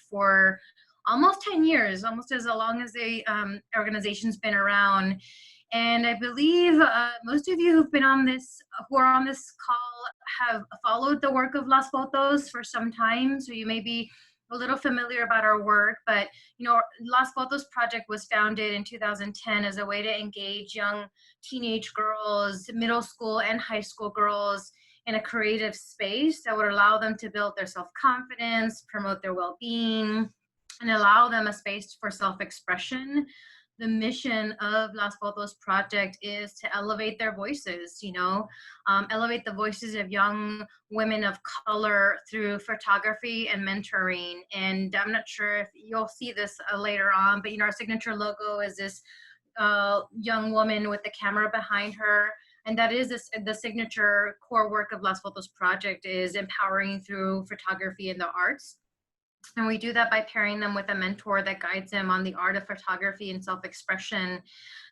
for almost 10 years, almost as long as the organization's been around. And I believe most of you who've been on this, who are on this call, have followed the work of Las Fotos for some time. So you may be a little familiar about our work, but you know, Las Fotos project was founded in 2010 as a way to engage young teenage girls, middle school and high school girls in a creative space that would allow them to build their self-confidence, promote their well-being, and allow them a space for self-expression. The mission of Las Fotos project is to elevate their voices, you know, elevate the voices of young women of color through photography and mentoring. And I'm not sure if you'll see this later on, but you know, our signature logo is this young woman with the camera behind her. And that is the signature core work of Las Fotos project, is empowering through photography and the arts. And we do that by pairing them with a mentor that guides them on the art of photography and self-expression.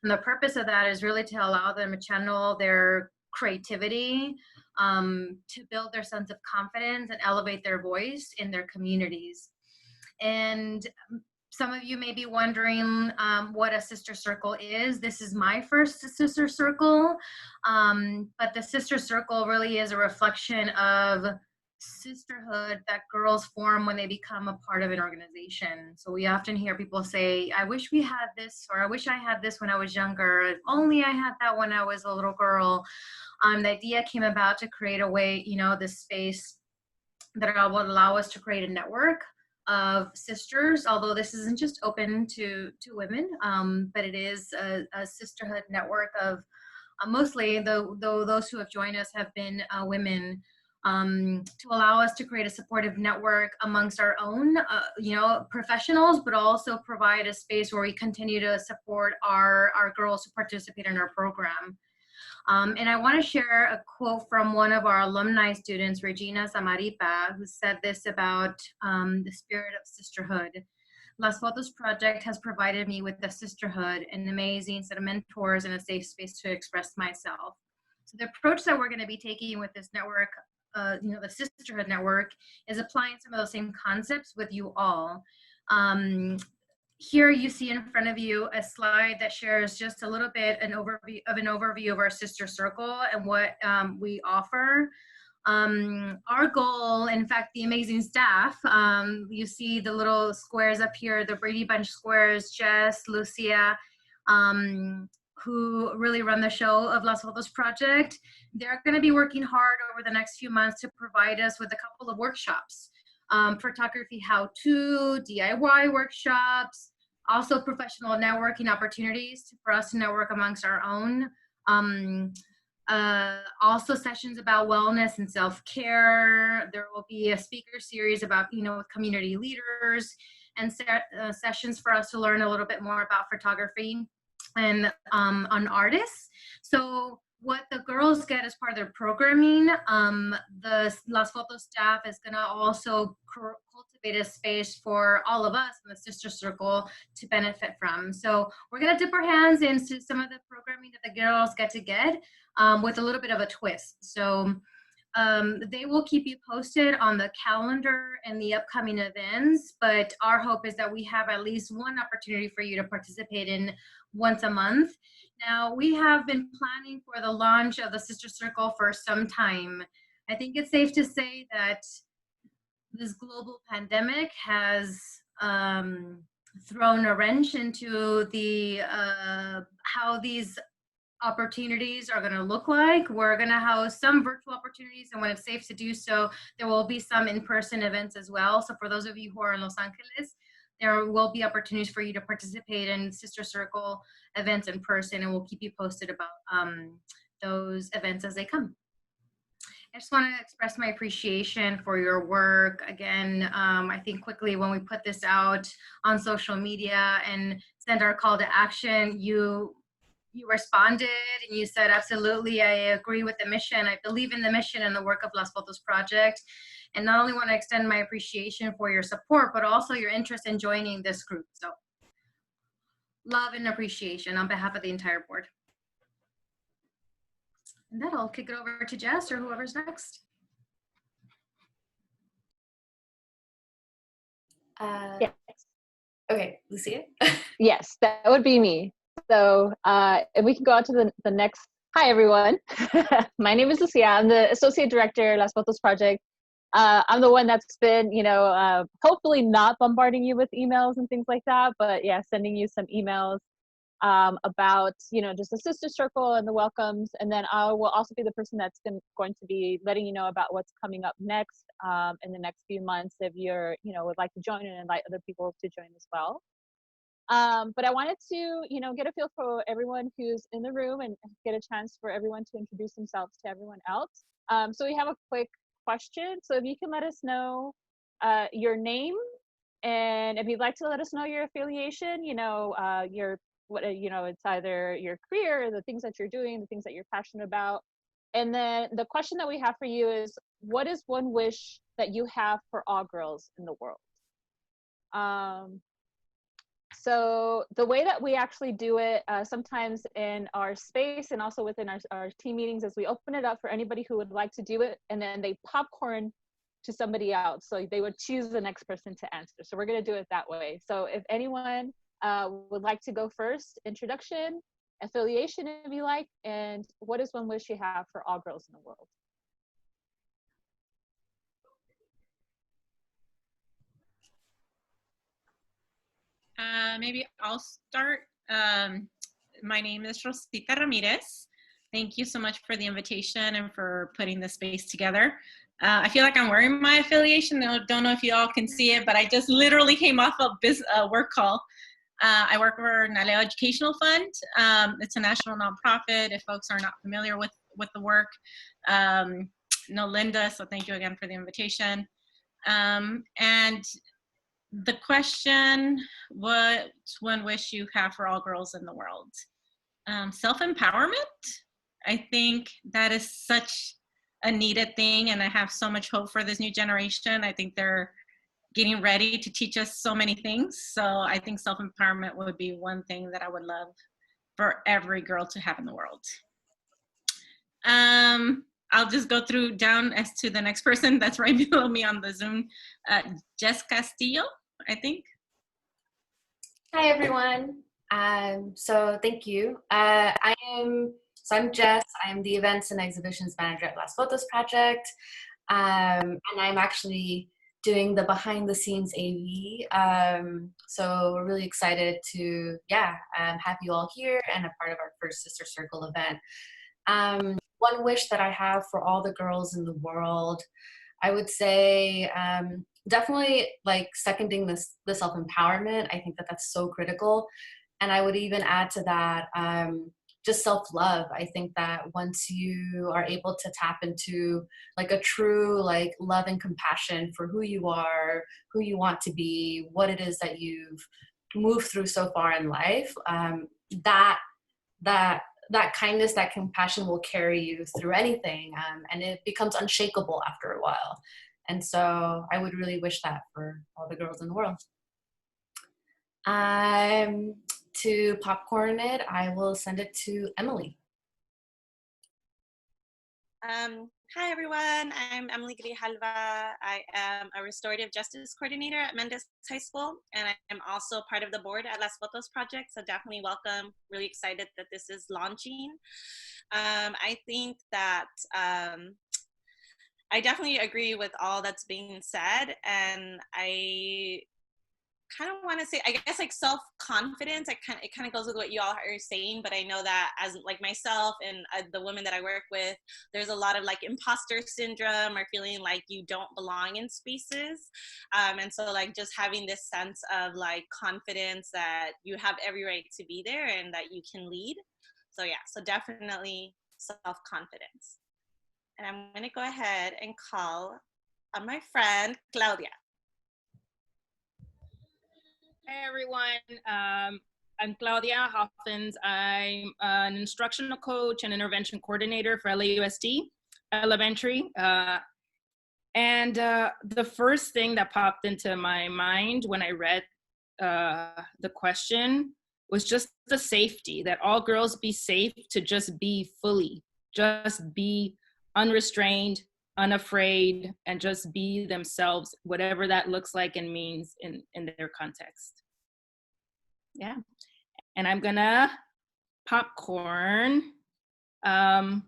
And the purpose of that is really to allow them to channel their creativity, to build their sense of confidence and elevate their voice in their communities. And some of you may be wondering what a sister circle is. This is my first sister circle, but the sister circle really is a reflection of sisterhood that girls form when they become a part of an organization. So we often hear people say, I wish we had this, or I wish I had this when I was younger. If only I had that when I was a little girl. The idea came about to create a way, you know, this space that would allow us to create a network of sisters, although this isn't just open to women, but it is a sisterhood network of mostly, though those who have joined us have been women, to allow us to create a supportive network amongst our own, you know, professionals, but also provide a space where we continue to support our girls who participate in our program. And I want to share a quote from one of our alumni students, Regina Samaripa, who said this about the spirit of sisterhood. Las Fotos project has provided me with a sisterhood, an amazing set of mentors, and a safe space to express myself. So the approach that we're going to be taking with this network, you know, the sisterhood network, is applying some of those same concepts with you all. Here you see in front of you a slide that shares just a little bit an overview of our sister circle and what we offer. Our goal, in fact, the amazing staff, you see the little squares up here, the Brady Bunch squares, Jess, Lucia, who really run the show of Las Fotos project. They're going to be working hard over the next few months to provide us with a couple of workshops, photography how-to, DIY workshops, also professional networking opportunities for us to network amongst our own. Also sessions about wellness and self-care. There will be a speaker series about, you know, community leaders, and sessions for us to learn a little bit more about photography and on artists. So what the girls get as part of their programming, the Las Fotos staff is going to also cultivate a space for all of us in the sister circle to benefit from. So we're going to dip our hands into some of the programming that the girls get to get, with a little bit of a twist. So they will keep you posted on the calendar and the upcoming events, but our hope is that we have at least one opportunity for you to participate in once a month. Now, we have been planning for the launch of the Sister Circle for some time. I think it's safe to say that this global pandemic has thrown a wrench into the how these opportunities are going to look like. We're going to house some virtual opportunities, and when it's safe to do so, there will be some in-person events as well. So for those of you who are in Los Angeles, there will be opportunities for you to participate in Sister Circle events in person, and we'll keep you posted about those events as they come. I just want to express my appreciation for your work. Again, I think quickly when we put this out on social media and send our call to action, you responded and you said, absolutely, I agree with the mission. I believe in the mission and the work of Las Fotos project. And not only want to extend my appreciation for your support, but also your interest in joining this group. So love and appreciation on behalf of the entire board. And then I'll kick it over to Jess or whoever's next. Yes. Okay, Lucia? Yes, that would be me. So if we can go on to the next. Hi, everyone. My name is Lucia. I'm the Associate Director, Las Fotos Project. I'm the one that's been, hopefully not bombarding you with emails and things like that, but yeah, sending you some emails about, just the sister circle and the welcomes. And then I will also be the person that's going to be letting you know about what's coming up next in the next few months if you're, would like to join and invite other people to join as well. But I wanted to, get a feel for everyone who's in the room and get a chance for everyone to introduce themselves to everyone else. So we have a quick question. So if you can let us know your name, and if you'd like to let us know your affiliation, your it's either your career, the things that you're doing, the things that you're passionate about. And then the question that we have for you is, what is one wish that you have for all girls in the world? So the way that we actually do it sometimes in our space and also within our team meetings is we open it up for anybody who would like to do it, and then they popcorn to somebody else. So they would choose the next person to answer. So we're going to do it that way. So if anyone would like to go first, introduction, affiliation if you like, and what is one wish you have for all girls in the world? Maybe I'll start. My name is Rosita Ramirez. Thank you so much for the invitation and for putting the space together. I feel like I'm wearing my affiliation. I don't know if you all can see it, but I just literally came off a work call. I work for Naleo Educational Fund. It's a national nonprofit. If folks are not familiar with the work, no Linda, so thank you again for the invitation. And the question, what one wish you have for all girls in the world? Self-empowerment. I think that is such a needed thing, and I have so much hope for this new generation. I think they're getting ready to teach us so many things. So I think self-empowerment would be one thing that I would love for every girl to have in the world. I'll just go through down as to the next person that's right below me on the Zoom. Jess Castillo, I think. Hi, everyone. So thank you. I'm Jess. I'm the Events and Exhibitions Manager at Las Fotos Project. And I'm actually doing the behind the scenes AV. So we're really excited to, have you all here and a part of our first Sister Circle event. One wish that I have for all the girls in the world, I would say definitely like seconding the self-empowerment. I think that that's so critical. And I would even add to that just self-love. I think that once you are able to tap into like a true like love and compassion for who you are, who you want to be, what it is that you've moved through so far in life, that kindness, that compassion will carry you through anything, and it becomes unshakable after a while. And so I would really wish that for all the girls in the world. To popcorn it, I will send it to Emily. Hi, everyone. I'm Emily Grijalva. I am a restorative justice coordinator at Mendez High School, and I'm also part of the board at Las Fotos Project, so definitely welcome. Really excited that this is launching. I think that I definitely agree with all that's being said, and I kind of want to say, I guess, like self-confidence. It kind of goes with what you all are saying, but I know that as like myself and the women that I work with, there's a lot of like imposter syndrome or feeling like you don't belong in spaces, and so like just having this sense of like confidence that you have every right to be there and that you can lead. So yeah, so definitely self-confidence. And I'm going to go ahead and call on my friend Claudia. Hey everyone, I'm Claudia Hoffins. I'm an instructional coach and intervention coordinator for LAUSD Elementary. And the first thing that popped into my mind when I read the question was just the safety, that all girls be safe to just be fully, just be unrestrained, unafraid, and just be themselves, whatever that looks like and means in their context. Yeah. And I'm gonna popcorn Andrea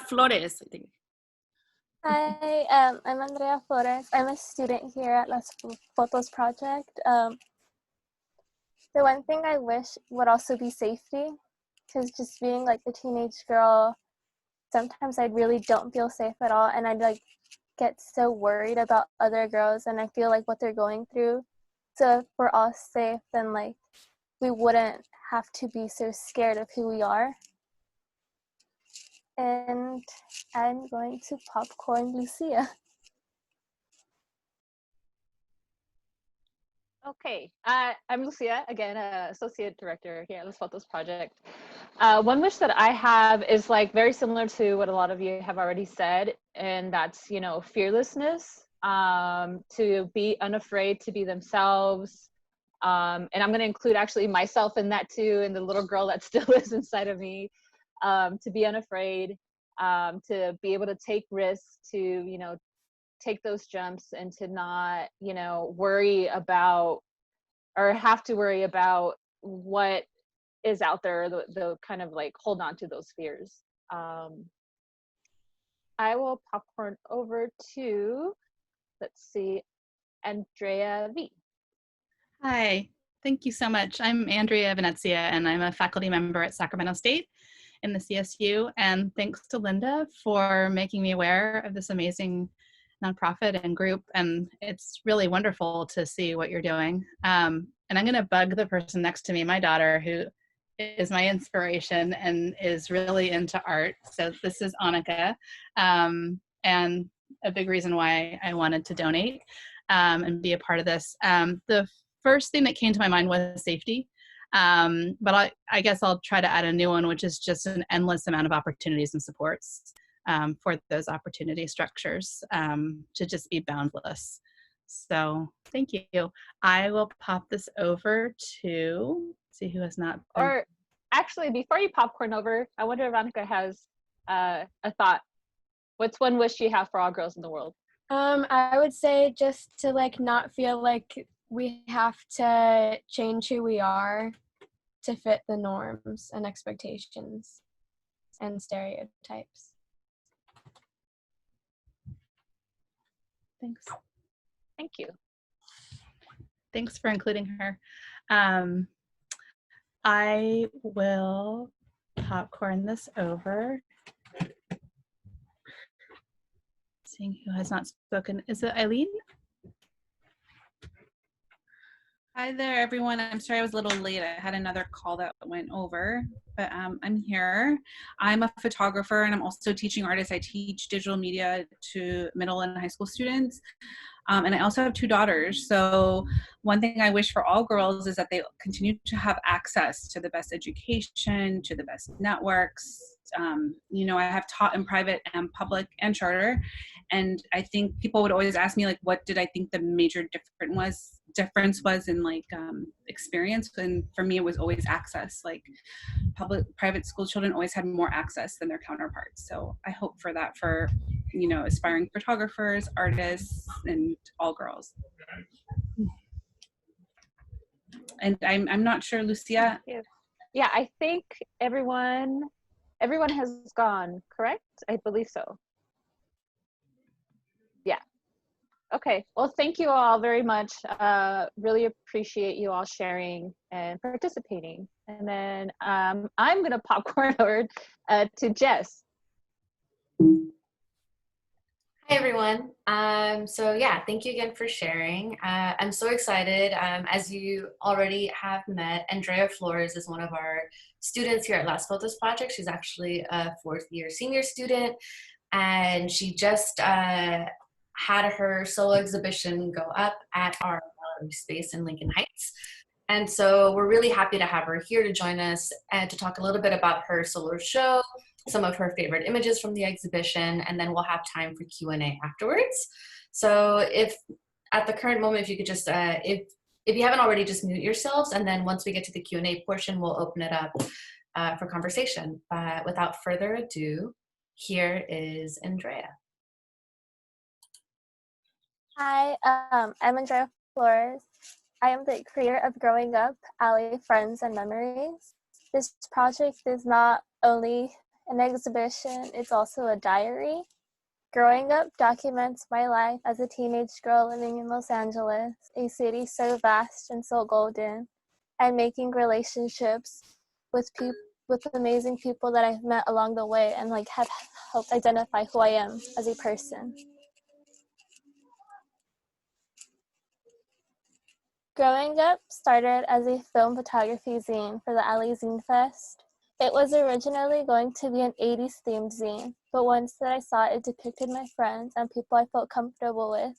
Flores, I think. Hi, I'm Andrea Flores. I'm a student here at Las Fotos Project. The one thing I wish would also be safety, because just being like a teenage girl, sometimes I really don't feel safe at all, and I'd like get so worried about other girls, and I feel like what they're going through. So if we're all safe, then like we wouldn't have to be so scared of who we are. And I'm going to popcorn Lucia. Okay, I'm Lucia, again, Associate Director here at Las Fotos Project. One wish that I have is like very similar to what a lot of you have already said, and that's, you know, fearlessness, to be unafraid to be themselves. And I'm gonna include actually myself in that too, and the little girl that still lives inside of me, to be unafraid, to be able to take risks, to, you know, take those jumps, and to not, you know, worry about or have to worry about what is out there, the kind of like hold on to those fears. I will popcorn over to, let's see, Andrea V. Hi, thank you so much. I'm Andrea Venezia, and I'm a faculty member at Sacramento State in the CSU. And thanks to Linda for making me aware of this amazing nonprofit and group. And it's really wonderful to see what you're doing. And I'm going to bug the person next to me, my daughter, who is my inspiration and is really into art. So this is Annika, and a big reason why I wanted to donate and be a part of this. The first thing that came to my mind was safety. But I guess I'll try to add a new one, which is just an endless amount of opportunities and supports for those opportunity structures to just be boundless. So thank you. I will pop this over to see who has not been. Or actually, before you popcorn over, I wonder if Annika has a thought. What's one wish you have for all girls in the world? I would say just to like not feel like we have to change who we are to fit the norms and expectations and stereotypes. Thanks. Thank you. Thanks for including her. I will popcorn this over. Seeing who has not spoken. Is it Eileen? Hi there, everyone. I'm sorry I was a little late. I had another call that went over, but I'm here. I'm a photographer, and I'm also a teaching artist. I teach digital media to middle and high school students. And I also have 2 daughters. So one thing I wish for all girls is that they continue to have access to the best education, to the best networks. You know, I have taught in private and public and charter. And I think people would always ask me, like, what did I think the major difference was in like experience? And for me, it was always access. Like private school children always had more access than their counterparts. So I hope for that for, you know, aspiring photographers, artists, and all girls. And I'm not sure, Lucia. Yeah, I think everyone has gone, correct? I believe so. Yeah. Okay, well, thank you all very much. Really appreciate you all sharing and participating. And then I'm gonna popcorn over to Jess. Hi, everyone. So yeah, thank you again for sharing. I'm so excited. As you already have met, Andrea Flores is one of our students here at Las Fotos Project. She's actually a 4th-year senior student, and she just had her solo exhibition go up at our gallery space in Lincoln Heights. And so we're really happy to have her here to join us and to talk a little bit about her solo show, some of her favorite images from the exhibition, and then we'll have time for Q&A afterwards. So if at the current moment, if you could just, if you haven't already, just mute yourselves, and then once we get to the Q&A portion, we'll open it up for conversation. But without further ado, here is Andrea. Hi, I'm Andrea Flores. I am the creator of Growing Up, Ally, Friends, and Memories. This project is not only an exhibition, it's also a diary. Growing Up documents my life as a teenage girl living in Los Angeles, a city so vast and so golden, and making relationships with amazing people that I've met along the way and like have helped identify who I am as a person. Growing Up started as a film photography zine for the LA Zine Fest. It was originally going to be an 80s themed zine, but once that I saw it depicted my friends and people I felt comfortable with,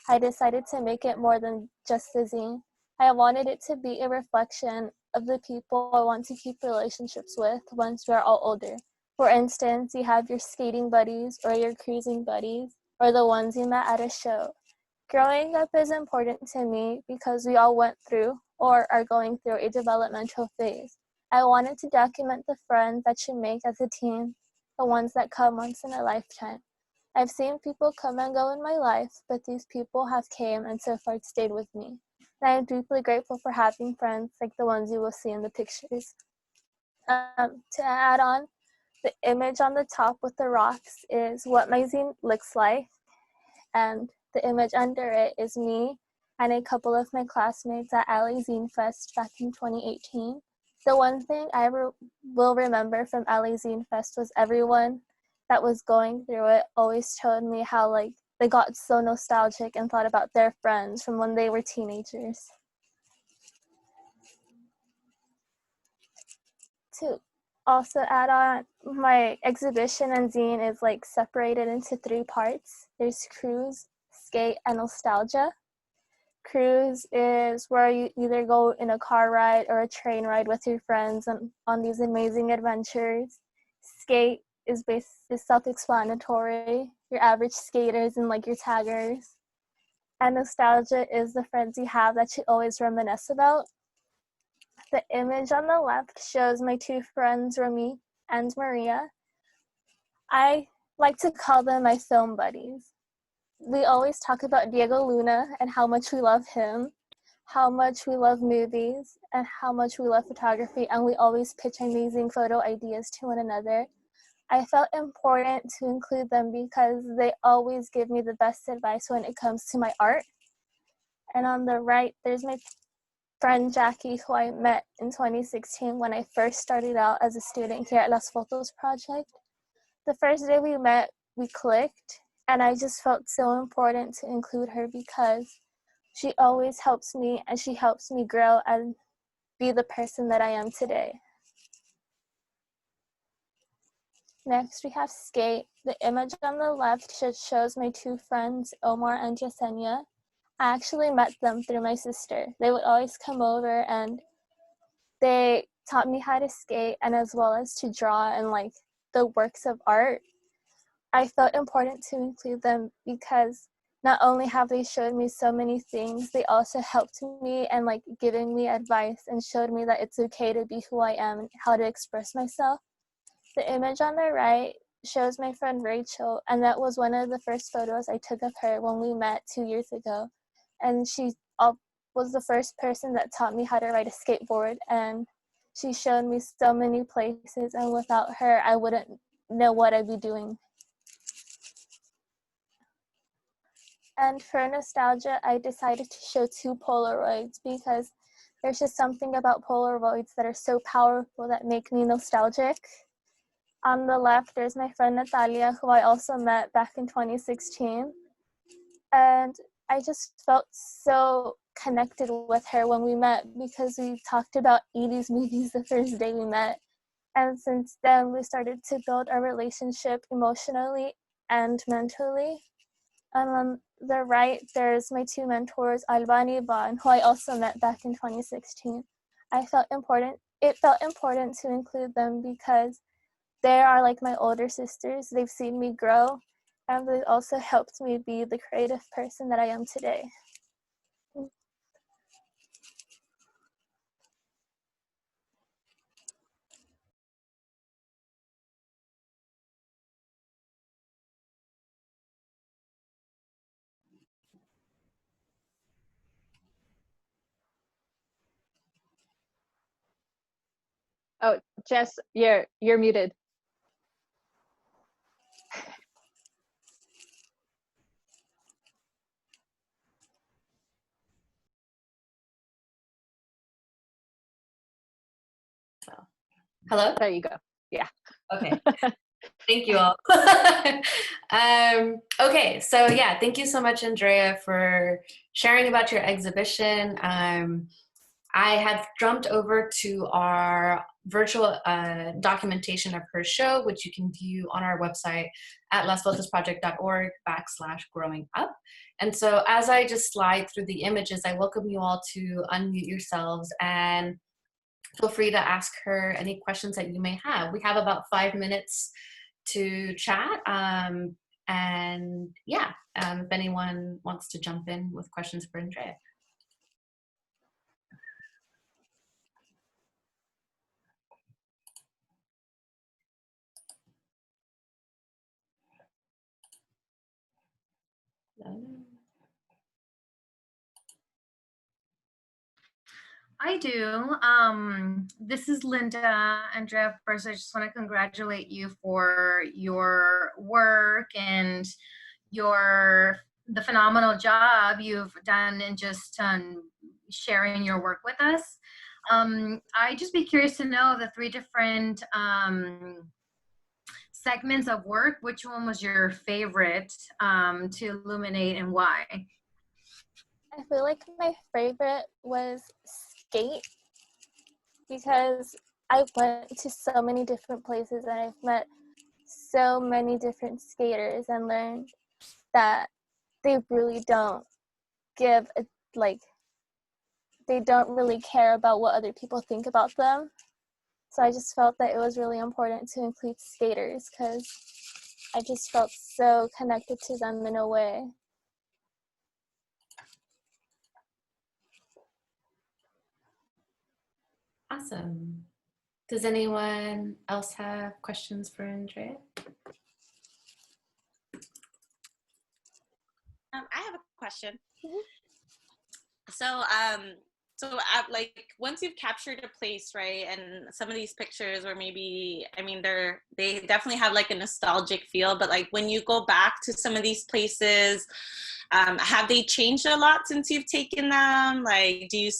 I decided to make it more than just a zine. I wanted it to be a reflection of the people I want to keep relationships with once we're all older. For instance, you have your skating buddies or your cruising buddies or the ones you met at a show. Growing up is important to me because we all went through or are going through a developmental phase. I wanted to document the friends that you make as a teen, the ones that come once in a lifetime. I've seen people come and go in my life, but these people have came and so far stayed with me. And I am deeply grateful for having friends like the ones you will see in the pictures. To add on, the image on the top with the rocks is what my zine looks like, and the image under it is me and a couple of my classmates at LA Zine Fest back in 2018. The one thing I will remember from LA Zine Fest was everyone that was going through it always told me how like they got so nostalgic and thought about their friends from when they were teenagers. To also add on, my exhibition and zine is like separated into 3 parts. There's cruise, skate, and nostalgia. Cruise is where you either go in a car ride or a train ride with your friends on these amazing adventures. Skate is self-explanatory. Your average skaters and like your taggers. And nostalgia is the friends you have that you always reminisce about. The image on the left shows my 2 friends, Remy and Maria. I like to call them my film buddies. We always talk about Diego Luna and how much we love him, how much we love movies, and how much we love photography, and we always pitch amazing photo ideas to one another. I felt important to include them because they always give me the best advice when it comes to my art. And on the right, there's my friend Jackie, who I met in 2016 when I first started out as a student here at Las Fotos project. The first day we met, we clicked, and I just felt so important to include her because she always helps me and she helps me grow and be the person that I am today. Next, we have skate. The image on the left shows my 2 friends, Omar and Yesenia. I actually met them through my sister. They would always come over and they taught me how to skate and as well as to draw and like the works of art. I felt important to include them because not only have they showed me so many things, they also helped me and like giving me advice and showed me that it's okay to be who I am and how to express myself. The image on the right shows my friend Rachel, and that was one of the first photos I took of her when we met 2 years ago. And she was the first person that taught me how to ride a skateboard, and she showed me so many places, and without her, I wouldn't know what I'd be doing. And for nostalgia, I decided to show 2 Polaroids because there's just something about Polaroids that are so powerful that make me nostalgic. On the left, there's my friend Natalia, who I also met back in 2016. And I just felt so connected with her when we met because we talked about 80s movies the first day we met. And since then, we started to build our relationship emotionally and mentally. And on the right, there's my 2 mentors, Alba and Ivan, who I also met back in 2016. It felt important to include them because they are like my older sisters. They've seen me grow, and they also helped me be the creative person that I am today. Oh, Jess, you're muted. Hello? There you go. Yeah. Okay. Thank you all. Okay, so yeah, thank you so much, Andrea, for sharing about your exhibition. I have jumped over to our virtual documentation of her show, which you can view on our website at lasfotosproject.org/growing up. And so as I just slide through the images, I welcome you all to unmute yourselves and feel free to ask her any questions that you may have. We have about 5 minutes to chat. And yeah, if anyone wants to jump in with questions for Andrea. I do. This is Linda. Andrea, first, I just want to congratulate you for your work and the phenomenal job you've done in just sharing your work with us. I'd just be curious to know the 3 different segments of work. Which one was your favorite to illuminate and why? I feel like my favorite was skate because I went to so many different places and I've met so many different skaters and learned that they really don't give a, like they don't really care about what other people think about them. So I just felt that it was really important to include skaters because I just felt so connected to them in a way. Awesome. Does anyone else have questions for Andrea? I have a question. Mhm. So like once you've captured a place, right, and some of these pictures were maybe, I mean, they definitely have like a nostalgic feel, but like when you go back to some of these places, have they changed a lot since you've taken them? Like, do you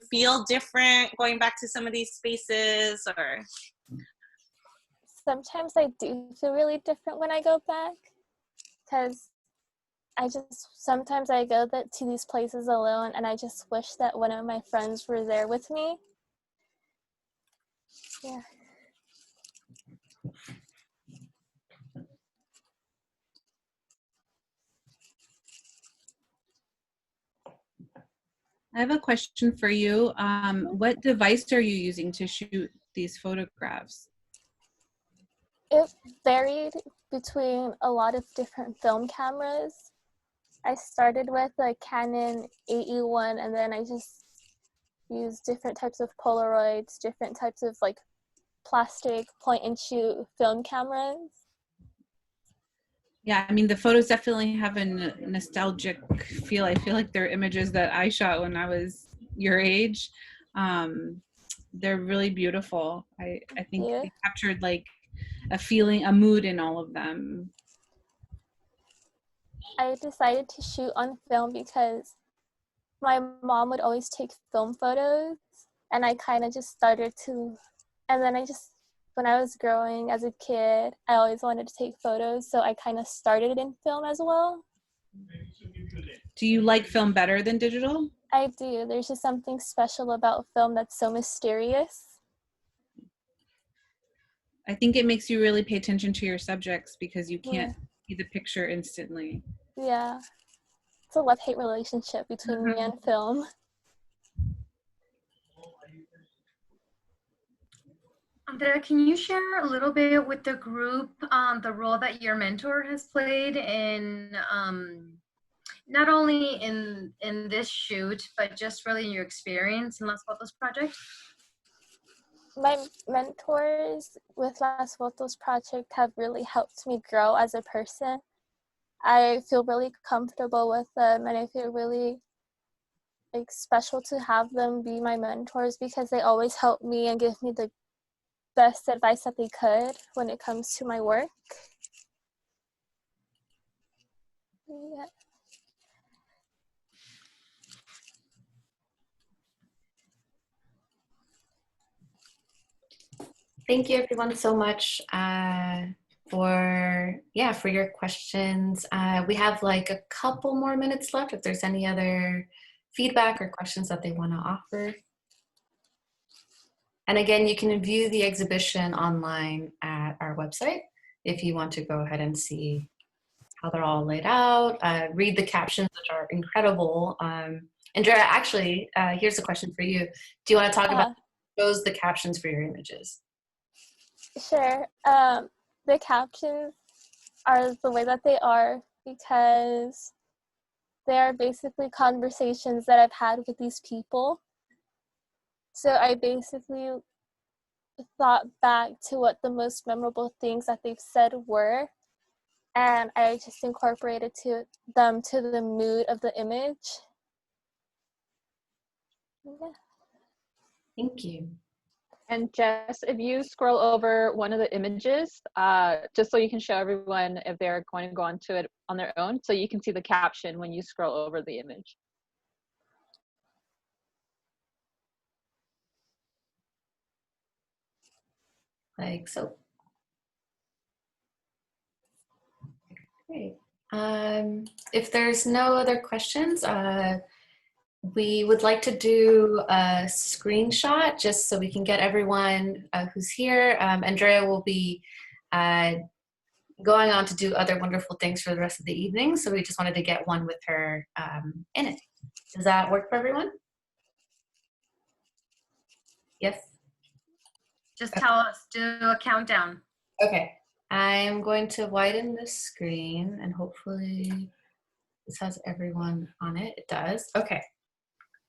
feel different going back to some of these spaces, or? Sometimes I do feel really different when I go back because sometimes I go to these places alone and I just wish that one of my friends were there with me. Yeah. I have a question for you. What device are you using to shoot these photographs? It varied between a lot of different film cameras. I started with a Canon 8E1 and then I just used different types of Polaroids, different types of like plastic point and shoot film cameras. Yeah, I mean, the photos definitely have a nostalgic feel. I feel like they're images that I shot when I was your age. They're really beautiful. I think Yeah. they captured like a feeling, a mood in all of them. I decided to shoot on film because my mom would always take film photos and I kind of just started to, and then when I was growing as a kid, I always wanted to take photos, so I kind of started in film as well. Do you like film better than digital? I do. There's just something special about film that's so mysterious. I think it makes you really pay attention to your subjects because you can't Yeah. see the picture instantly. Yeah. It's a love-hate relationship between me and film. Andrea, can you share a little bit with the group the role that your mentor has played in not only in this shoot, but just really in your experience in Las Fotos project? My mentors with Las Fotos project have really helped me grow as a person. I feel really comfortable with them and I feel really like special to have them be my mentors because they always help me and give me the best advice that they could when it comes to my work. Yeah. Thank you everyone so much for your questions. We have like a couple more minutes left if there's any other feedback or questions that they want to offer. And again, you can view the exhibition online at our website if you want to go ahead and see how they're all laid out, read the captions, which are incredible. Andrea, actually, here's a question for you. Do you want to talk about those the captions for your images? Sure. The captions are the way that they are because they are basically conversations that I've had with these people. So I basically thought back to what the most memorable things that they've said were, and I just incorporated them to the mood of the image. Yeah. Thank you. And Jess, if you scroll over one of the images, just so you can show everyone if they're going to go onto it on their own, so you can see the caption when you scroll over the image. Like so. Great. If there's no other questions, we would like to do a screenshot just so we can get everyone who's here. Andrea will be going on to do other wonderful things for the rest of the evening, so we just wanted to get one with her in it. Does that work for everyone? Yes? Just tell us, do a countdown. Okay. I'm going to widen the screen and hopefully this has everyone on it. It does. Okay.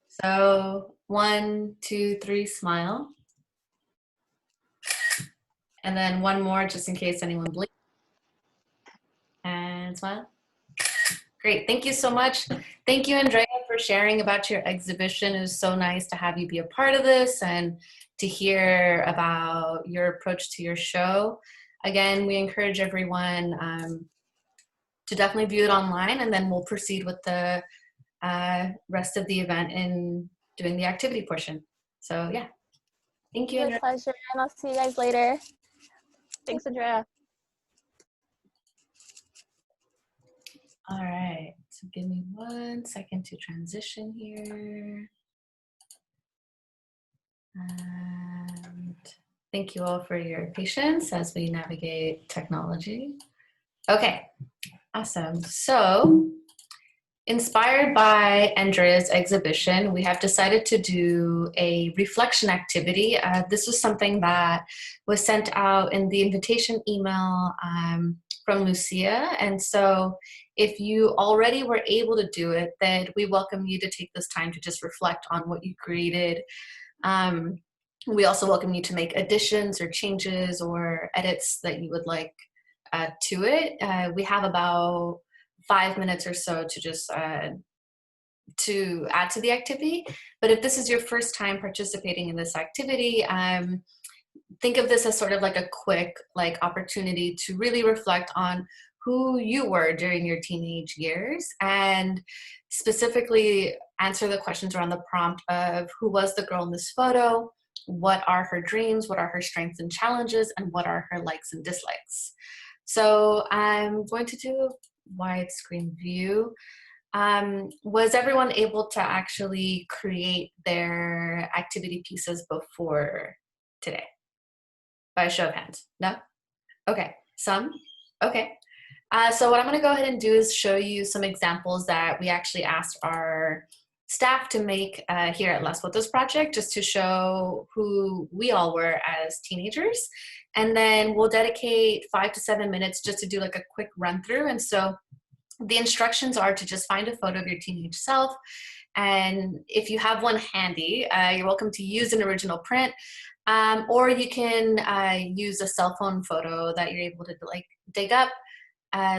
So 1, 2, 3, smile. And then one more just in case anyone blinks. And smile. Great. Thank you so much. Thank you, Andrea, for sharing about your exhibition. It was so nice to have you be a part of this and to hear about your approach to your show. Again, we encourage everyone to definitely view it online, and then we'll proceed with the rest of the event in doing the activity portion. So yeah, thank you, Andrea. My pleasure, and I'll see you guys later. Thanks, Andrea. All right, so give me 1 second to transition here. And thank you all for your patience as we navigate technology. Okay, awesome. So, inspired by Andrea's exhibition, we have decided to do a reflection activity. This was something that was sent out in the invitation email from Lucia. And so if you already were able to do it, then we welcome you to take this time to just reflect on what you created. We also welcome you to make additions or changes or edits that you would like to it. We have about 5 minutes or so to just to add to the activity. But if this is your first time participating in this activity, think of this as sort of like a quick opportunity to really reflect on who you were during your teenage years and specifically answer the questions around the prompt of who was the girl in this photo, what are her dreams, what are her strengths and challenges, and what are her likes and dislikes. So I'm going to do a widescreen view. Was everyone able to actually create their activity pieces before today? By a show of hands? No? Okay, some? Okay. So what I'm gonna go ahead and do is show you some examples that we actually asked our staff to make here at Las Fotos Project, just to show who we all were as teenagers. And then we'll dedicate 5 to 7 minutes just to do like a quick run through. And so the instructions are to just find a photo of your teenage self. And if you have one handy, you're welcome to use an original print, or you can use a cell phone photo that you're able to like dig up,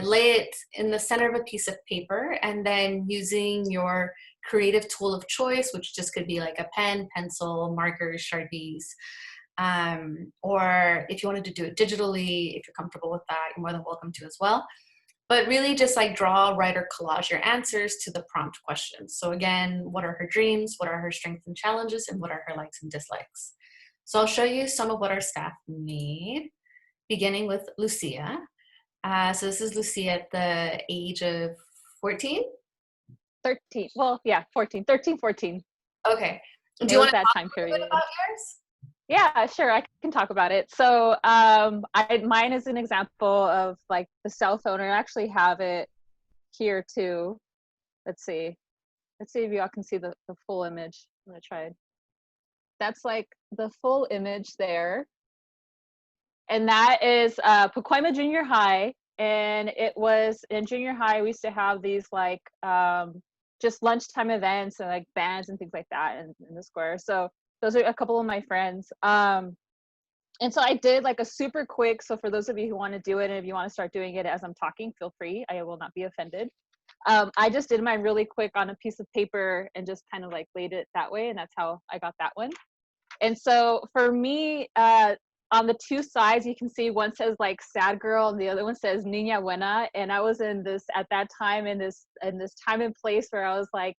lay it in the center of a piece of paper, and then using your creative tool of choice, which just could be like a pen, pencil, markers, Sharpies, Or if you wanted to do it digitally, if you're comfortable with that, you're more than welcome to as well. But really just like draw, write, or collage your answers to the prompt questions. So again, what are her dreams? What are her strengths and challenges? And what are her likes and dislikes? So I'll show you some of what our staff made, beginning with Lucia. So this is Lucia at the age of 14? 13. Well, yeah, 14. 13, 14. Okay. Do It you was want to that talk time a little bit period. about yours? Yeah, sure. I can talk about it. So mine is an example of like the cell phone. I actually have it here too. Let's see. Let's see if y'all can see the full image. I'm gonna try it. That's like the full image there. And that is Pacoima Junior High. And it was in junior high, we used to have these like just lunchtime events and like bands and things like that in the square. So those are a couple of my friends. And so I did like a super quick, so for those of you who want to do it, and if you want to start doing it as I'm talking, feel free, I will not be offended. I just did mine really quick on a piece of paper and just kind of like laid it that way, and that's how I got that one. And so for me, on the two sides, you can see one says like sad girl and the other one says niña buena. And I was in this, at that time, in this time and place where I was like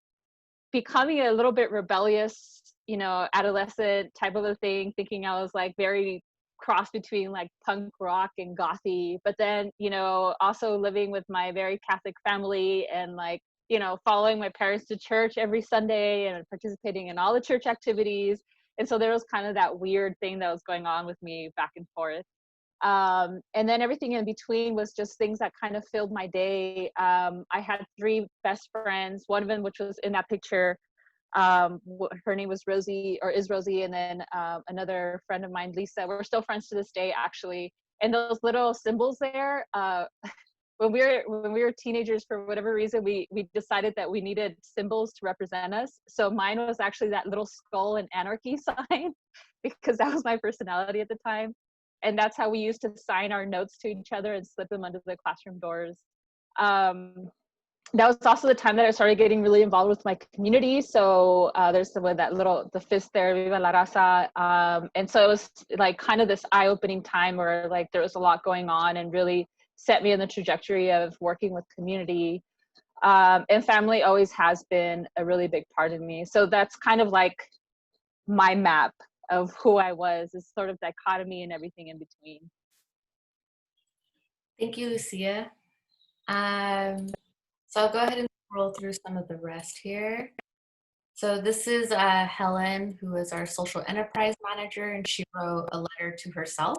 becoming a little bit rebellious, you know, adolescent type of a thing, thinking I was like very cross between like punk rock and gothy, but then, you know, also living with my very Catholic family and like, you know, following my parents to church every Sunday and participating in all the church activities. And so there was kind of that weird thing that was going on with me back and forth. And then everything in between was just things that kind of filled my day. I had three best friends, one of them, which was in that picture, her name was Rosie, or is Rosie, and then another friend of mine, Lisa. We're still friends to this day, actually. And those little symbols there, when we were teenagers, for whatever reason, we decided that we needed symbols to represent us. So mine was actually that little skull and anarchy sign, because that was my personality at the time. And that's how we used to sign our notes to each other and slip them under the classroom doors. That was also the time that I started getting really involved with my community. So there's the fist there, Viva la Raza. And so it was like kind of this eye-opening time where like there was a lot going on and really set me in the trajectory of working with community. And family always has been a really big part of me. So that's kind of like my map of who I was, is sort of dichotomy and everything in between. Thank you, Lucia. So I'll go ahead and scroll through some of the rest here. So this is Helen, who is our social enterprise manager, and she wrote a letter to herself.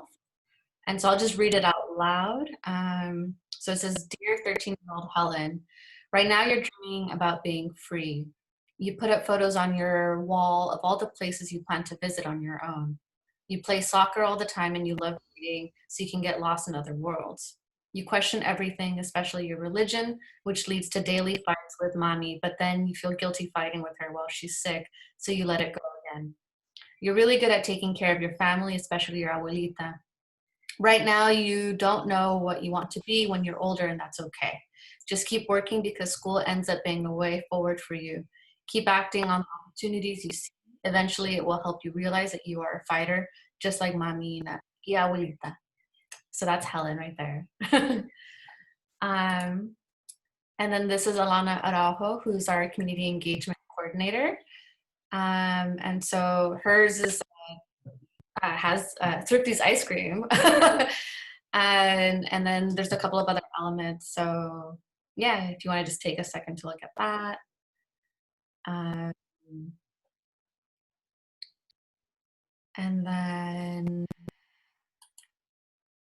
And so I'll just read it out loud. So it says, "Dear 13-year-old Helen, right now you're dreaming about being free. You put up photos on your wall of all the places you plan to visit on your own. You play soccer all the time and you love reading so you can get lost in other worlds. You question everything, especially your religion, which leads to daily fights with mommy, but then you feel guilty fighting with her while she's sick, so you let it go again. You're really good at taking care of your family, especially your abuelita. Right now, you don't know what you want to be when you're older, and that's okay. Just keep working because school ends up being a way forward for you. Keep acting on the opportunities you see. Eventually, it will help you realize that you are a fighter, just like mommy and abuelita." So that's Helen right there. And then this is Alana Araujo, who's our community engagement coordinator. And so hers is has Thrifty's ice cream. and then there's a couple of other elements. So yeah, if you want to just take a second to look at that. And then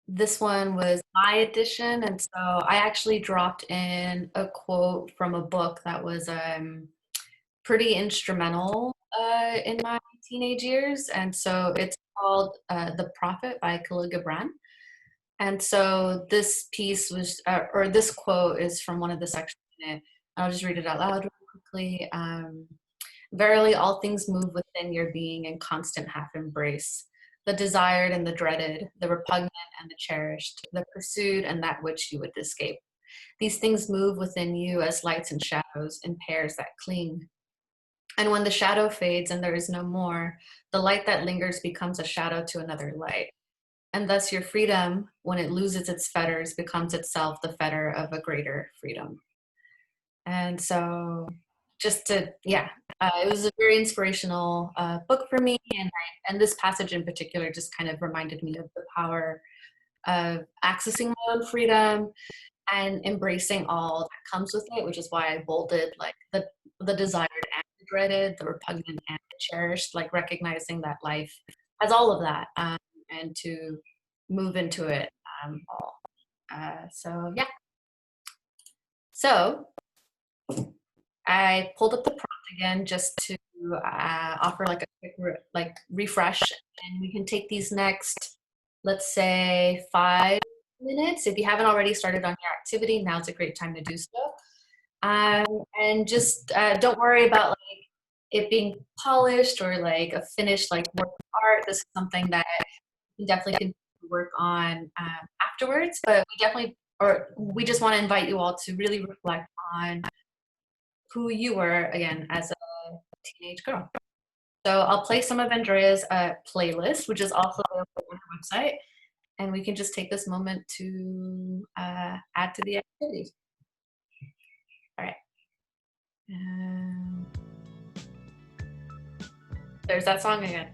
this one was my edition, and so I actually dropped in a quote from a book that was pretty instrumental in my teenage years, and so it's called "The Prophet" by Khalil Gibran. And so this piece was, or this quote is from one of the sections in it. I'll just read it out loud really quickly. "Verily, all things move within your being in constant half embrace. The desired and the dreaded, the repugnant and the cherished, the pursued and that which you would escape. These things move within you as lights and shadows in pairs that cling. And when the shadow fades and there is no more, the light that lingers becomes a shadow to another light. And thus your freedom, when it loses its fetters, becomes itself the fetter of a greater freedom. And so just to, yeah, it was a very inspirational book for me. And this passage in particular just kind of reminded me of the power of accessing my own freedom and embracing all that comes with it, which is why I bolded like the desired and the dreaded, the repugnant and the cherished, like recognizing that life has all of that, and to move into it all. So yeah. So I pulled up the prompt again just to offer like a quick refresh, and we can take these next, let's say, 5 minutes. If you haven't already started on your activity, now's a great time to do so. And just don't worry about like it being polished or like a finished like work of art. This is something that you definitely can work on afterwards, but we just want to invite you all to really reflect on who you were again as a teenage girl. So I'll play some of Andrea's playlist, which is also available on her website, and we can just take this moment to add to the activity. All right. There's that song again.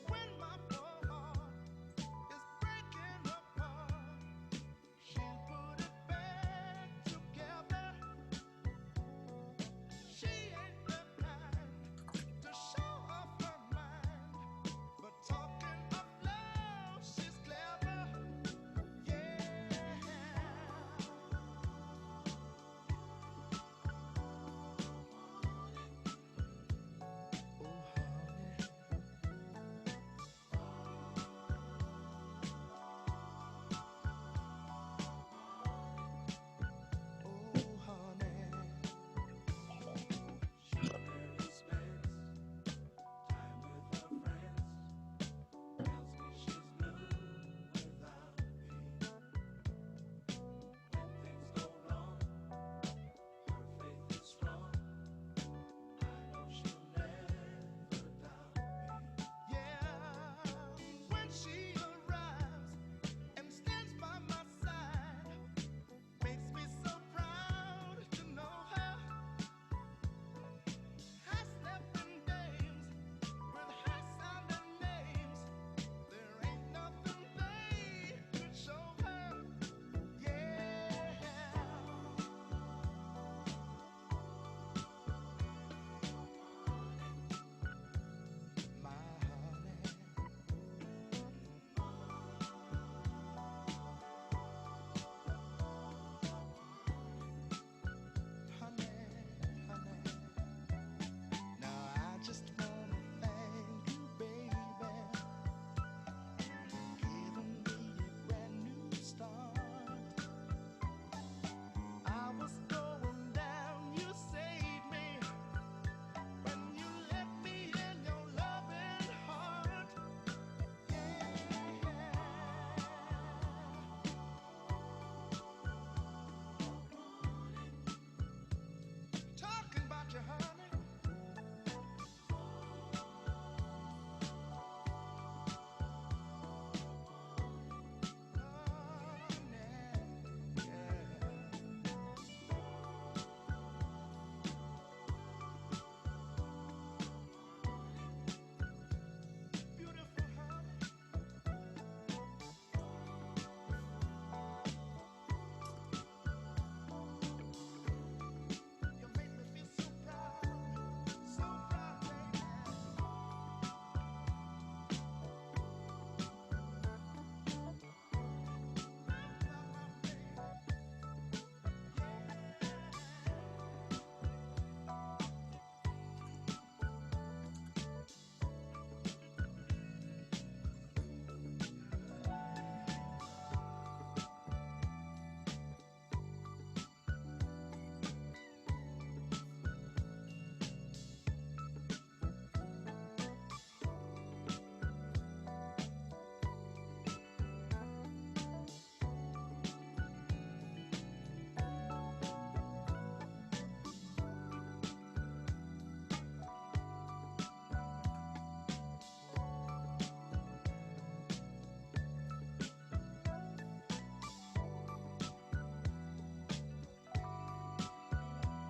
When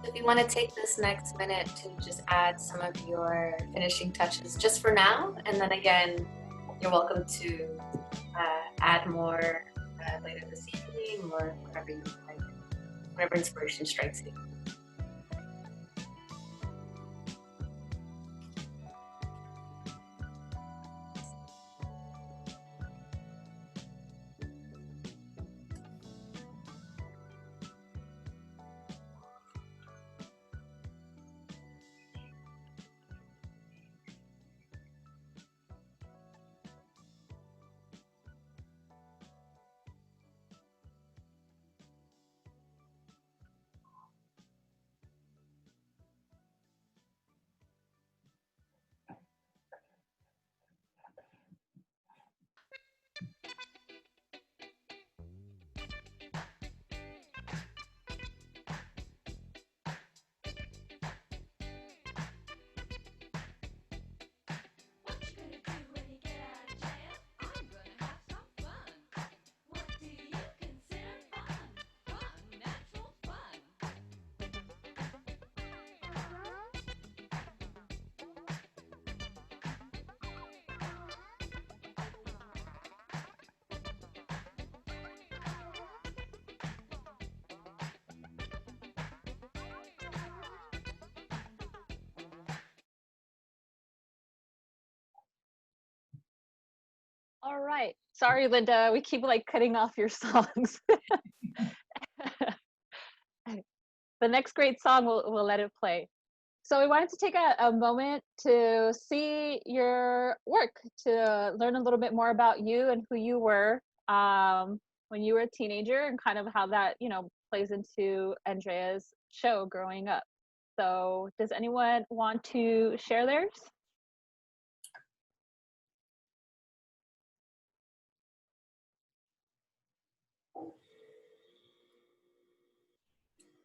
if you want to take this next minute to just add some of your finishing touches just for now, and then again, you're welcome to add more later this evening or whatever you like, whatever inspiration strikes you. All right. Sorry, Linda. We keep like cutting off your songs. The next great song, we'll let it play. So we wanted to take a moment to see your work, to learn a little bit more about you and who you were when you were a teenager, and kind of how that, you know, plays into Andrea's show growing up. So does anyone want to share theirs?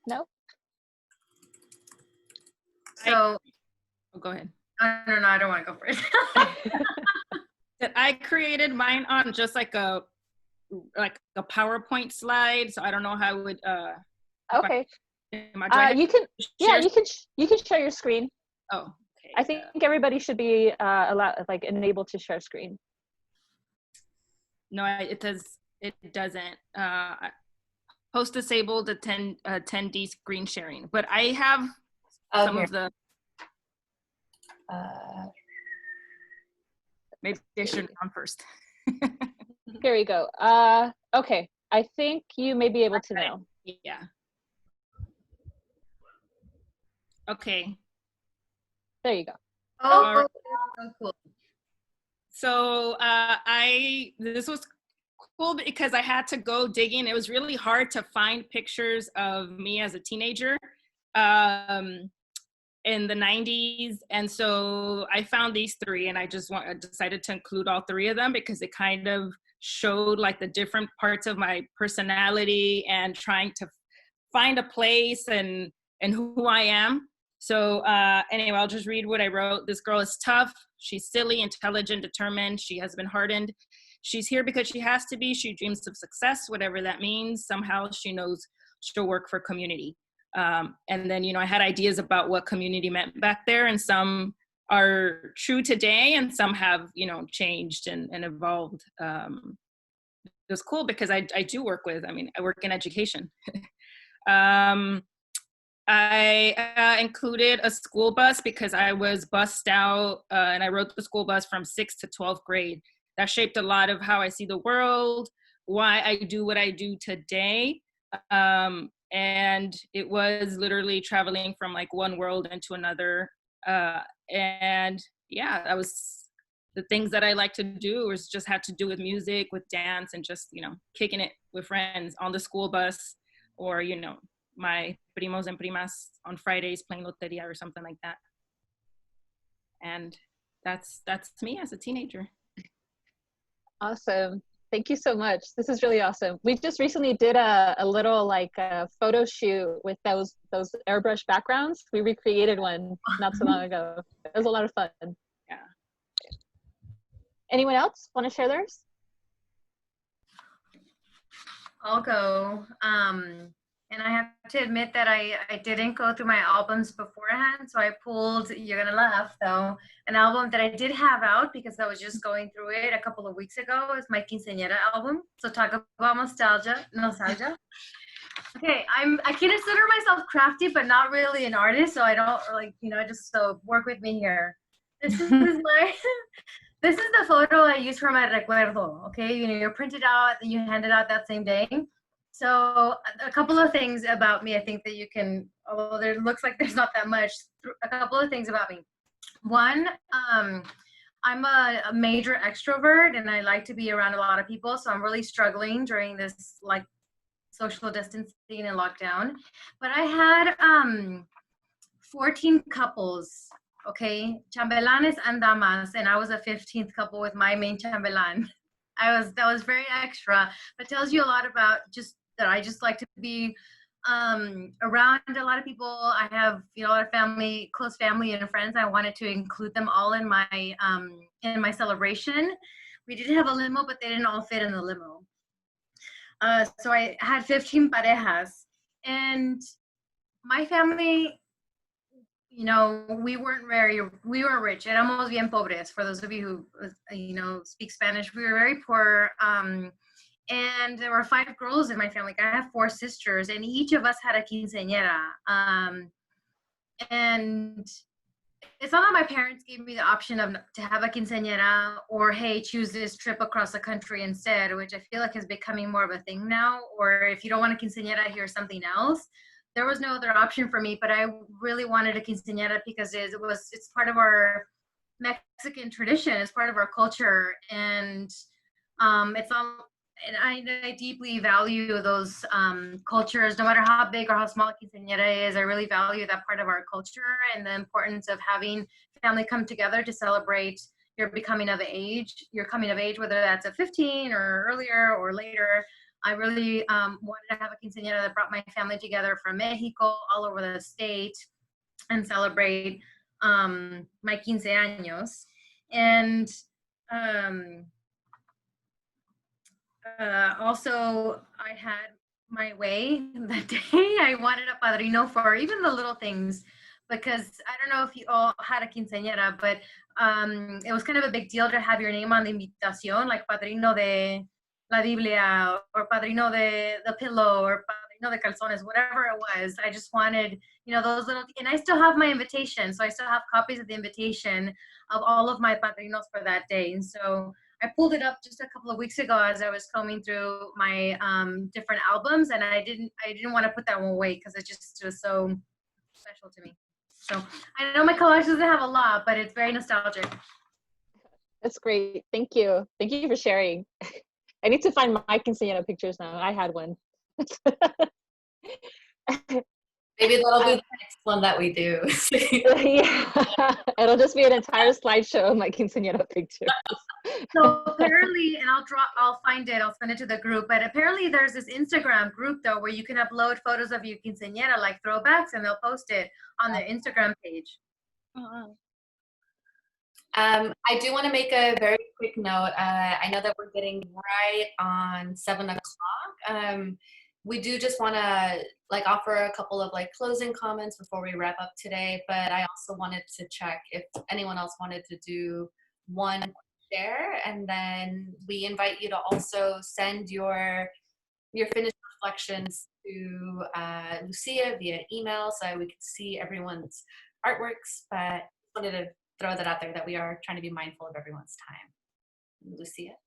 No? So, Oh, go ahead. I don't know. I don't want to go first. I created mine on just like a PowerPoint slide, so I don't know how it would. Okay. Do I You can, yeah, share? you can share your screen. Oh, okay. I think everybody should be allowed, like, enabled to share screen. No, it does. It doesn't. Host disabled attendee screen sharing, but I have some here. of the. Maybe I should on first. Here we go. Okay, I think you may be able to now. Yeah. Okay. There you go. Oh, cool. So this was cool because I had to go digging. It was really hard to find pictures of me as a teenager in the 90s. And so I found these three, and I decided to include all three of them because it kind of showed like the different parts of my personality and trying to find a place and who I am. So anyway, I'll just read what I wrote. This girl is tough. She's silly, intelligent, determined. She has been hardened. She's here because she has to be. She dreams of success, whatever that means. Somehow she knows she'll work for community. And then, you know, I had ideas about what community meant back there, and some are true today and some have, you know, changed and evolved. It was cool because I do work with, I work in education. I included a school bus because I was bussed out and I rode the school bus from 6th to 12th grade. That shaped a lot of how I see the world, why I do what I do today. And it was literally traveling from like one world into another. And yeah, that was the things that I like to do was just had to do with music, with dance, and just, you know, kicking it with friends on the school bus, or, you know, my primos and primas on Fridays playing loteria or something like that. And that's me as a teenager. Awesome. Thank you so much. This is really awesome. We just recently did a little like photo shoot with those airbrush backgrounds. We recreated one not so long ago. It was a lot of fun. Yeah. Anyone else want to share theirs? I'll go. And I have to admit that I didn't go through my albums beforehand. So I pulled, you're going to laugh though, an album that I did have out because I was just going through it a couple of weeks ago. It's my Quinceañera album. So talk about nostalgia. Okay, I consider myself crafty, but not really an artist. So I don't like, just so work with me here. This is my, this is the photo I use for my recuerdo. Okay, you're printed out, you hand it out that same day. So a couple of things about me, I think that you can, although there looks like there's not that much, a couple of things about me. One, I'm a major extrovert and I like to be around a lot of people. So I'm really struggling during this like social distancing and lockdown. But I had 14 couples, okay, chambelanes and damas, and I was a 15th couple with my main chambelan. That was very extra, but tells you a lot about just that I just like to be around a lot of people. I have a lot of family, close family and friends. I wanted to include them all in my celebration. We did have a limo, but they didn't all fit in the limo. So I had 15 parejas, and my family, we weren't rich. Éramos bien pobres. For those of you who, speak Spanish, we were very poor. And there were 5 girls in my family. I have 4 sisters, and each of us had a quinceañera. And it's not that my parents gave me the option to have a quinceañera or, hey, choose this trip across the country instead, which I feel like is becoming more of a thing now. Or if you don't want a quinceañera, here's something else. There was no other option for me, but I really wanted a quinceañera because it's part of our Mexican tradition. It's part of our culture, and it's all. And I deeply value those cultures, no matter how big or how small a quinceañera is. I really value that part of our culture and the importance of having family come together to celebrate your coming of age, whether that's at 15 or earlier or later. I really wanted to have a quinceañera that brought my family together from Mexico, all over the state, and celebrate my quince años. And also, I had my way that day. I wanted a padrino for even the little things, because I don't know if you all had a quinceañera, but it was kind of a big deal to have your name on the invitación, like padrino de la Biblia, or padrino de the pillow, or padrino de calzones, whatever it was. I just wanted, those little, and I still have my invitation. So I still have copies of the invitation of all of my padrinos for that day. And so I pulled it up just a couple of weeks ago as I was combing through my different albums, and I didn't want to put that one away because it just was so special to me. So I know my collage doesn't have a lot, but it's very nostalgic. That's great. Thank you. Thank you for sharing. I need to find my quinceañera pictures now. I had one. Maybe that'll be the next one that we do. Yeah. It'll just be an entire slideshow of my quinceañera pictures. So apparently, and I'll find it, I'll send it to the group, but apparently there's this Instagram group though where you can upload photos of your quinceañera, like throwbacks, and they'll post it on their Instagram page. I do want to make a very quick note. I know that we're getting right on 7 o'clock. We do just want to offer a couple of closing comments before we wrap up today, but I also wanted to check if anyone else wanted to do one share, and then we invite you to also send your finished reflections to Lucia via email so we can see everyone's artworks. But I wanted to throw that out there that we are trying to be mindful of everyone's time. Lucia?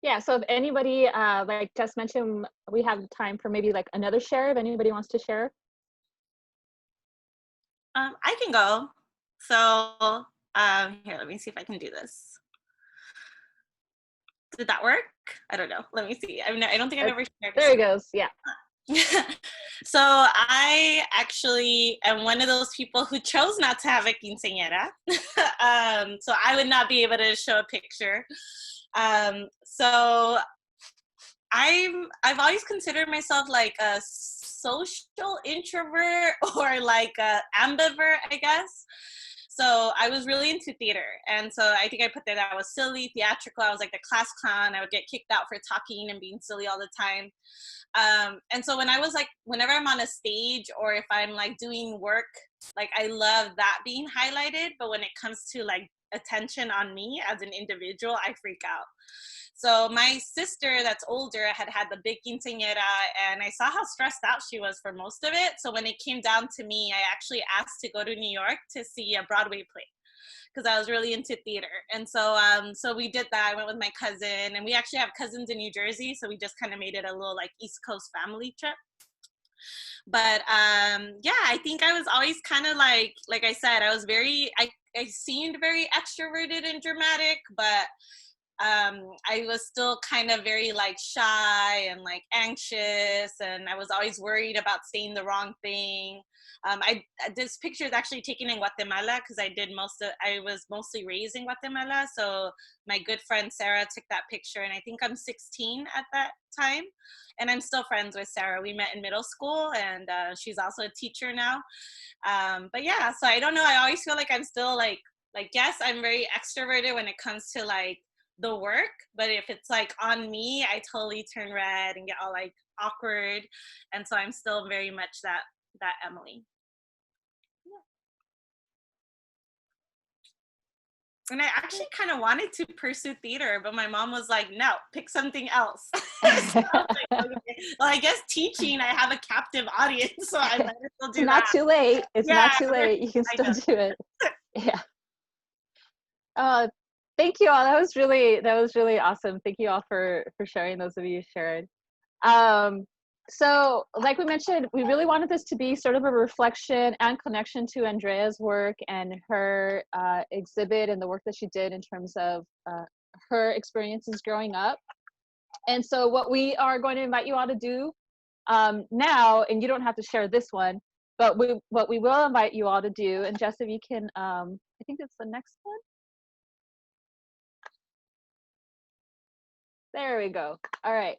Yeah, so if anybody, like Jess mentioned, we have time for maybe another share if anybody wants to share. I can go. So here, let me see if I can do this. Did that work? I don't know. Let me see. I don't think I've ever shared. There it goes. Yeah. So I actually am one of those people who chose not to have a quinceañera. So I would not be able to show a picture. So I've always considered myself like a social introvert or like a ambivert, I guess. So I was really into theater. And so I think I put that I was silly, theatrical. I was like the class clown. I would get kicked out for talking and being silly all the time. And so when I was like, whenever I'm on a stage or if I'm like doing work, like I love that being highlighted. But when it comes to like attention on me as an individual, I freak out. So my sister that's older had the big quinceañera, and I saw how stressed out she was for most of it. So when it came down to me, I actually asked to go to New York to see a Broadway play because I was really into theater. And so we did that. I went with my cousin, and we actually have cousins in New Jersey, so we just kind of made it a little like East Coast family trip. But yeah, I think I was always kind of like I said, I was I seemed very extroverted and dramatic, but I was still kind of very like shy and like anxious, and I was always worried about saying the wrong thing. This picture is actually taken in Guatemala because I was mostly raised in Guatemala. So my good friend Sarah took that picture, and I think I'm 16 at that time, and I'm still friends with Sarah. We met in middle school, and she's also a teacher now. But yeah, so I don't know. I always feel like I'm still like yes, I'm very extroverted when it comes to like the work, but if it's like on me, I totally turn red and get all like awkward. And so I'm still very much that Emily. Yeah. And I actually kind of wanted to pursue theater, but my mom was like, no, pick something else. So I was like, okay. Well, I guess teaching, I have a captive audience, so I might as well do that. Not too late. It's Yeah, not too late. You can still do it. Yeah. Thank you all. That was really awesome. Thank you all for sharing, those of you who shared. So like we mentioned, we really wanted this to be sort of a reflection and connection to Andrea's work and her exhibit and the work that she did in terms of her experiences growing up. And so what we are going to invite you all to do now, and you don't have to share this one, but what we will invite you all to do, and Jess, if you can, I think it's the next one. There we go. All right.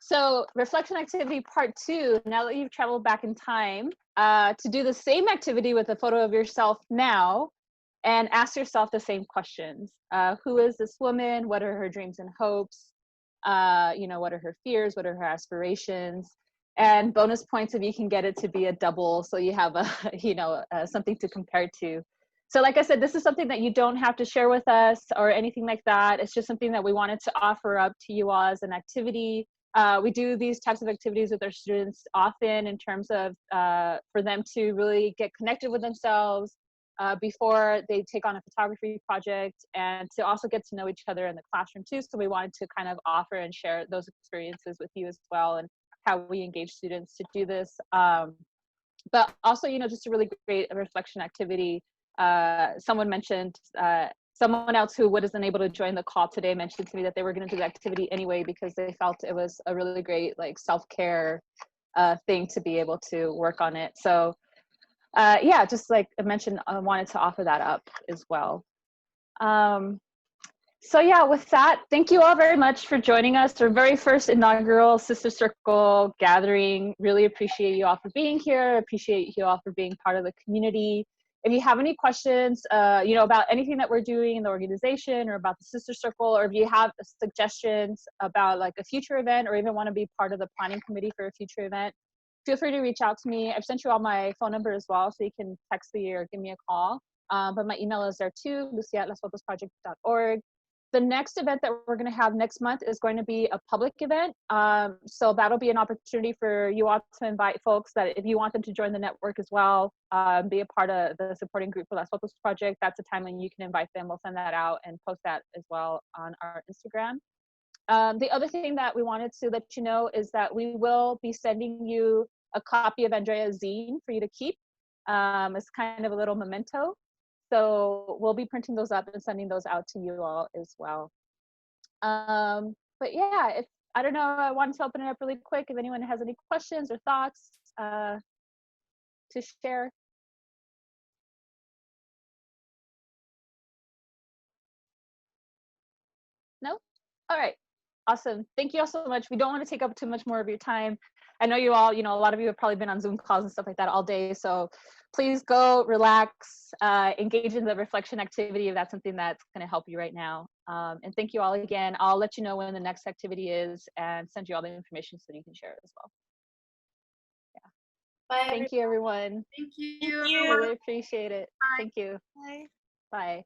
So reflection activity part 2, now that you've traveled back in time, to do the same activity with a photo of yourself now and ask yourself the same questions. Who is this woman? What are her dreams and hopes? What are her fears? What are her aspirations? And bonus points if you can get it to be a double, so you have something to compare to. So like I said, this is something that you don't have to share with us or anything like that. It's just something that we wanted to offer up to you all as an activity. We do these types of activities with our students often in terms of for them to really get connected with themselves before they take on a photography project, and to also get to know each other in the classroom too. So we wanted to kind of offer and share those experiences with you as well, and how we engage students to do this. But also, just a really great reflection activity. Someone mentioned, someone else who wasn't able to join the call today mentioned to me that they were going to do the activity anyway because they felt it was a really great like self-care thing to be able to work on it. So yeah, just like I mentioned, I wanted to offer that up as well. So yeah, with that, thank you all very much for joining us. Our very first inaugural Sister Circle gathering. Really appreciate you all for being here. Appreciate you all for being part of the community. If you have any questions, about anything that we're doing in the organization or about the Sister Circle, or if you have suggestions about like a future event or even want to be part of the planning committee for a future event, feel free to reach out to me. I've sent you all my phone number as well, so you can text me or give me a call. But my email is there too, lucia@lasfotosproject.org. The next event that we're going to have next month is going to be a public event. So that'll be an opportunity for you all to invite folks that if you want them to join the network as well, be a part of the supporting group for Las Fotos Project. That's a time when you can invite them. We'll send that out and post that as well on our Instagram. The other thing that we wanted to let you know is that we will be sending you a copy of Andrea's zine for you to keep. It's kind of a little memento. So we'll be printing those up and sending those out to you all as well. But yeah, I don't know, I wanted to open it up really quick if anyone has any questions or thoughts to share. No? All right, awesome. Thank you all so much. We don't want to take up too much more of your time. I know you all, a lot of you have probably been on Zoom calls and stuff like that all day. So please go relax, engage in the reflection activity if that's something that's going to help you right now. And thank you all again. I'll let you know when the next activity is and send you all the information so you can share it as well. Bye. Thank you, everyone. Thank you. Thank you. Really appreciate it. Bye. Thank you. Bye. Bye.